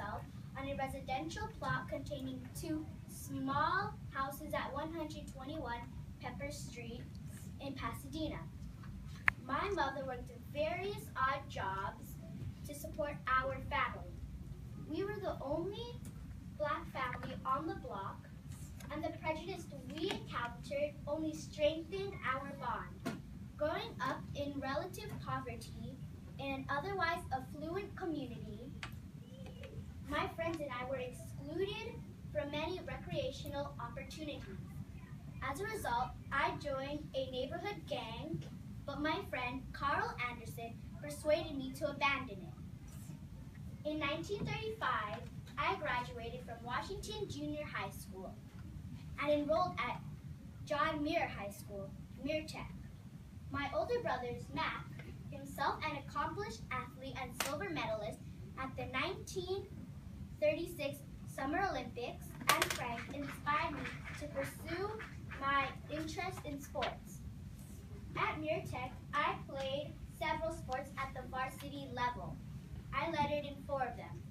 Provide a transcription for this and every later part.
himself on a residential plot containing two small houses at 121 Pepper Street in Pasadena. My mother worked various odd jobs to support our family. We were the only Black family on the block, and the prejudice we encountered only strengthened our bond. Growing up in relative poverty in an otherwise affluent community, my friends and I were excluded from many recreational opportunities. As a result, I joined a neighborhood gang, but my friend Carl Anderson persuaded me to abandon it. In 1935, I graduated from Washington Junior High School and enrolled at John Muir High School, Muir Tech. My older brothers, Mac, himself an accomplished athlete and silver medalist at the 1936 Summer Olympics, and Frank inspired me to pursue my interest in sports. At Muir Tech, I played several sports at the varsity level. I lettered in 4 of them: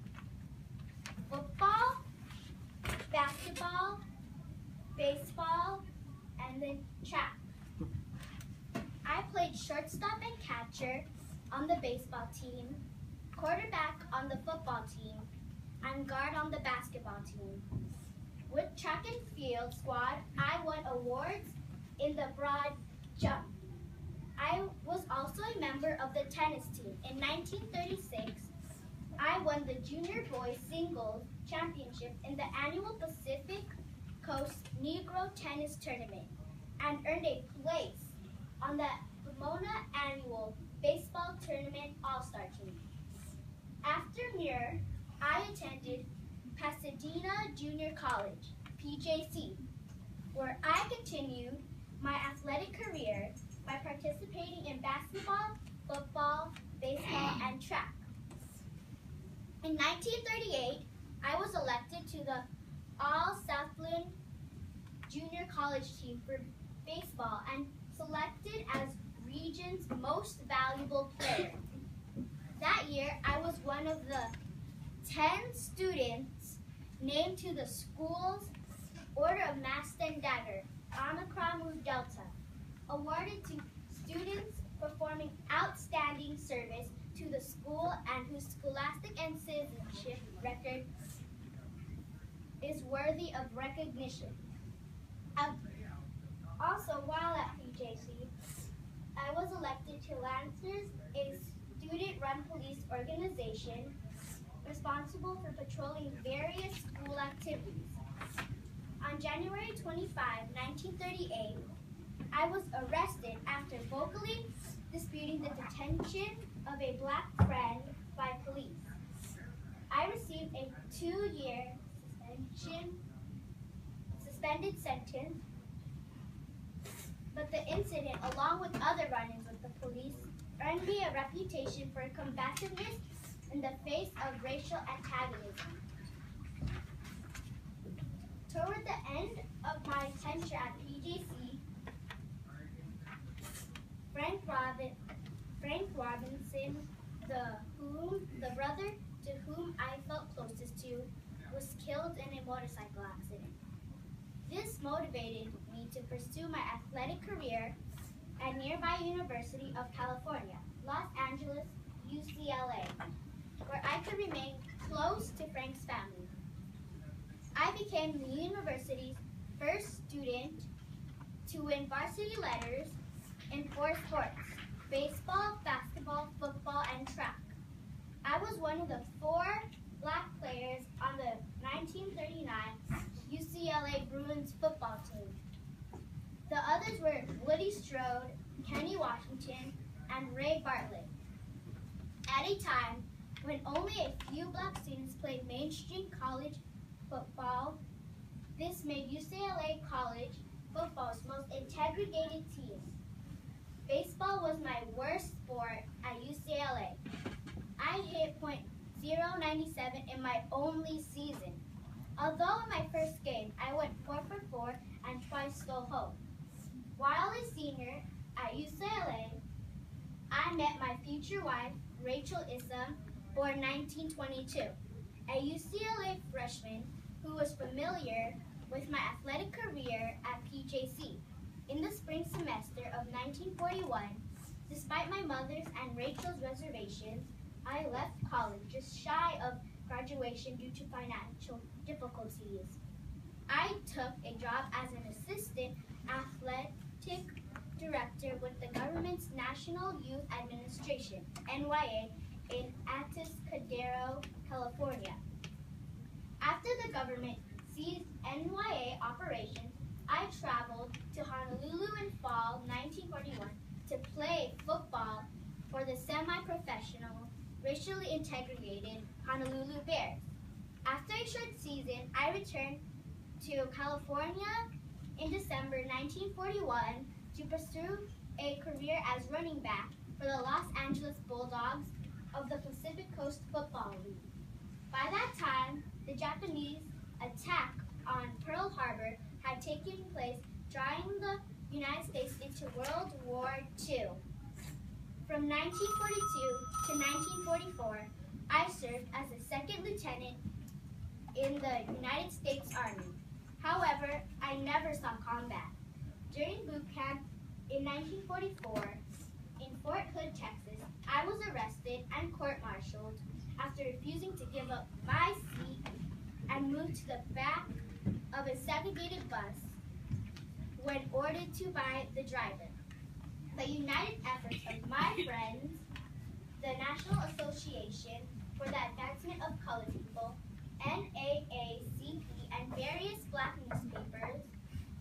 football, basketball, baseball, and then track. I played shortstop and catcher on the baseball team, quarterback on the football team, and guard on the basketball team. With track and field squad, I won awards in the broad jump. I was also a member of the tennis team. In 1936, I won the Junior Boys Singles Championship in the annual Pacific Coast Negro Tennis Tournament and earned a place on the Pomona Annual Baseball Tournament All-Star Team. After Muir, I attended Pasadena Junior College, PJC, where I continued my athletic career by participating in basketball, football, baseball, and track. In 1938, I was elected to the All-Southland Junior College team for baseball and selected as region's most valuable player. That year, I was one of the 10 students named to the school's Order of Master and Dagger, Omicron Mu Delta, awarded to students performing outstanding service to the school and whose scholastic and citizenship record is worthy of recognition. Also, while at PJC, I was elected to Lancers, a student-run police organization responsible for patrolling various school activities. On January 25, 1938, I was arrested after vocally disputing the detention of a Black friend by police. I received a 2-year suspended sentence, but the incident, along with other run-ins with the police, earned me a reputation for combativeness in the face of racial antagonism. Toward the end of my tenure at PJC, Frank Robinson, the brother to whom I felt closest to, was killed in a motorcycle accident. This motivated me to pursue my athletic career at nearby University of California, Los Angeles, UCLA, where I could remain close to Frank's family. I became the university's first student to win varsity letters in 4 sports: baseball, basketball, football, and track. I was one of the 4 Black players on the 1939 UCLA Bruins football team. The others were Woody Strode, Kenny Washington, and Ray Bartlett. At a time when only a few Black students played mainstream college football, this made UCLA college football's most integrated team. Baseball was my worst sport at UCLA. I hit .097 in my only season. Although in my first game, I went 4 for 4 and twice stole home. While a senior at UCLA, I met my future wife, Rachel Issam, born 1922, a UCLA freshman who was familiar with my athletic career at PJC. In the spring semester of 1941, despite my mother's and Rachel's reservations, I left college just shy of graduation due to financial difficulties. I took a job as an assistant athletic director with the government's National Youth Administration, NYA, in Atascadero, California. After the government ceased NYA operations, I traveled to Honolulu in fall 1941 to play football for the semi-professional, racially integrated Honolulu Bears. After a short season, I returned to California in December 1941 to pursue a career as running back for the Los Angeles Bulldogs of the Pacific Coast Football League. By that time, the Japanese attack on Pearl Harbor had taken place, drawing the United States into World War II. From 1942 to 1944, I served as a second lieutenant in the United States Army. However, I never saw combat. During boot camp in 1944 in Fort Hood, Texas, I was arrested and court-martialed after refusing to give up my seat and moved to the back of a segregated bus when ordered to by the driver. The united efforts of my friends, the National Association for the Advancement of Colored People, NAACP, and various black newspapers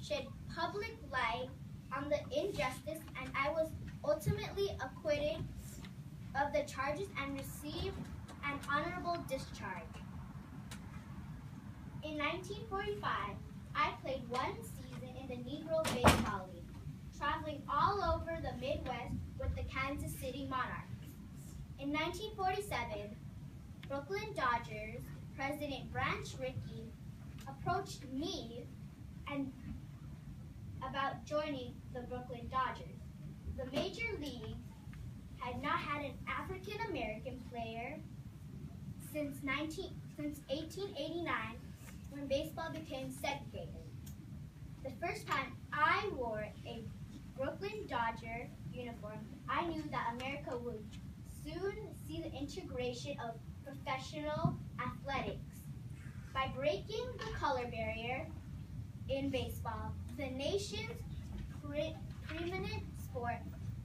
shed public light on the injustice, and I was ultimately acquitted of the charges and received an honorable discharge. In 1945, I played one season in the Negro Baseball League, traveling all over the Midwest with the Kansas City Monarchs. In 1947, Brooklyn Dodgers President Branch Rickey approached me about joining the Brooklyn Dodgers. The Major League had not had an African American player since 1889, when baseball became segregated. The first time I wore a Brooklyn Dodger uniform, I knew that America would soon see the integration of professional athletics. By breaking the color barrier in baseball, the nation's preeminent sport,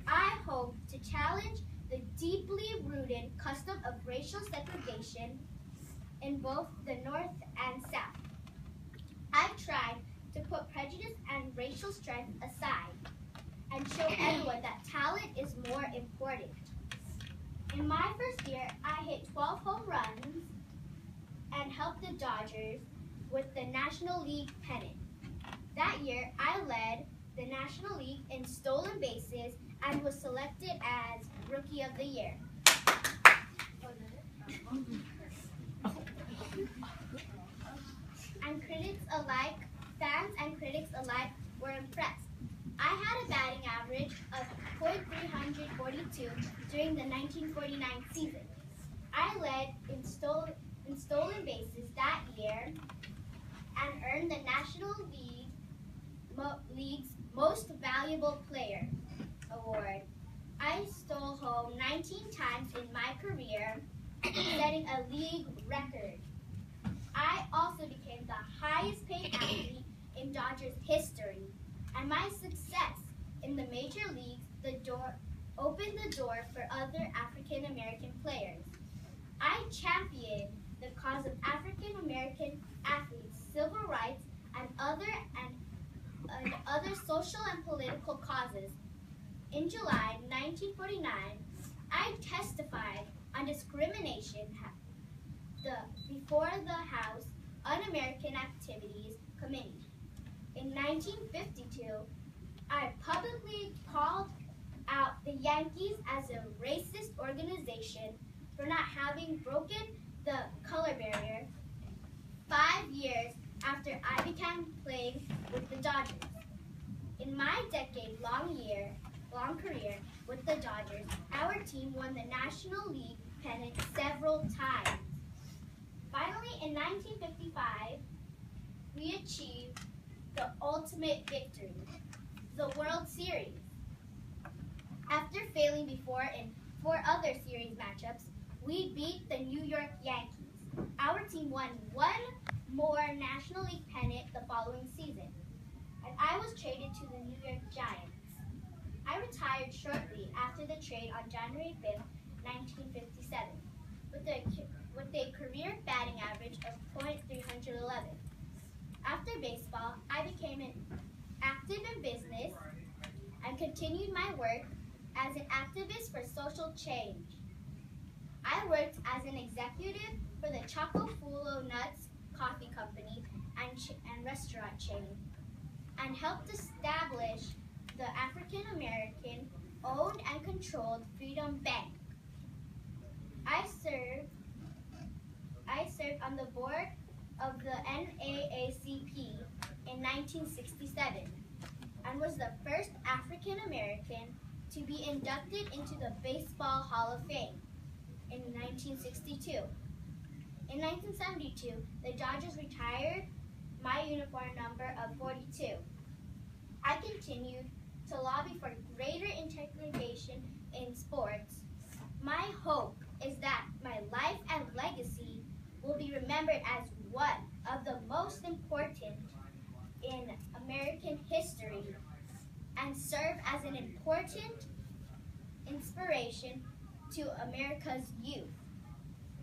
I hope to challenge the deeply rooted custom of racial segregation in both the North and South. I've tried to put prejudice and racial strife aside and show everyone that talent is more important. In my first year, I hit 12 home runs and helped the Dodgers with the National League pennant. That year, I led the National League in stolen bases and was selected as Rookie of the Year. And critics alike, fans and critics alike were impressed. I had a batting average of .342 during the 1949 season. I led in stolen bases that year and earned the National League's Most Valuable Player award. I stole home 19 times in my career, setting a league record. I also became the highest paid athlete in Dodgers history, and my success in the major leagues opened the door for other African American players. I championed the cause of African American athletes, civil rights, and other social and political causes. In July 1949, I testified on discrimination before the House Un-American Activities Committee. In 1952, I publicly called out the Yankees as a racist organization for not having broken the color barrier 5 years after I began playing with the Dodgers. In my decade-long career with the Dodgers, our team won the National League pennant several times. Finally, In 1955, we achieved the ultimate victory, the World Series. After failing before in 4 other series matchups, we beat the New York Yankees. Our team won one more National League pennant the following season, and I was traded to the New York Giants. I retired shortly after the trade on January 5th, 1957, with a career batting average of .311. After baseball, I became active in business and continued my work as an activist for social change. I worked as an executive for the Choco Fulo Nuts Coffee Company and restaurant chain, and helped establish the African American owned and controlled Freedom Bank. I served on the board of the NAACP in 1967 and was the first African American to be inducted into the Baseball Hall of Fame in 1962. In 1972, the Dodgers retired my uniform number of 42. I continued to lobby for greater integration in sports. My hope is that my life and legacy will be remembered as one of the most important in American history and serve as an important inspiration to America's youth.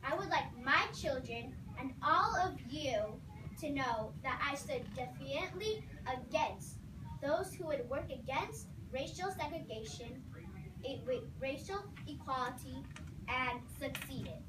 I would like my children and all of you to know that I stood defiantly against those who would work against racial segregation, with racial equality, and succeeded.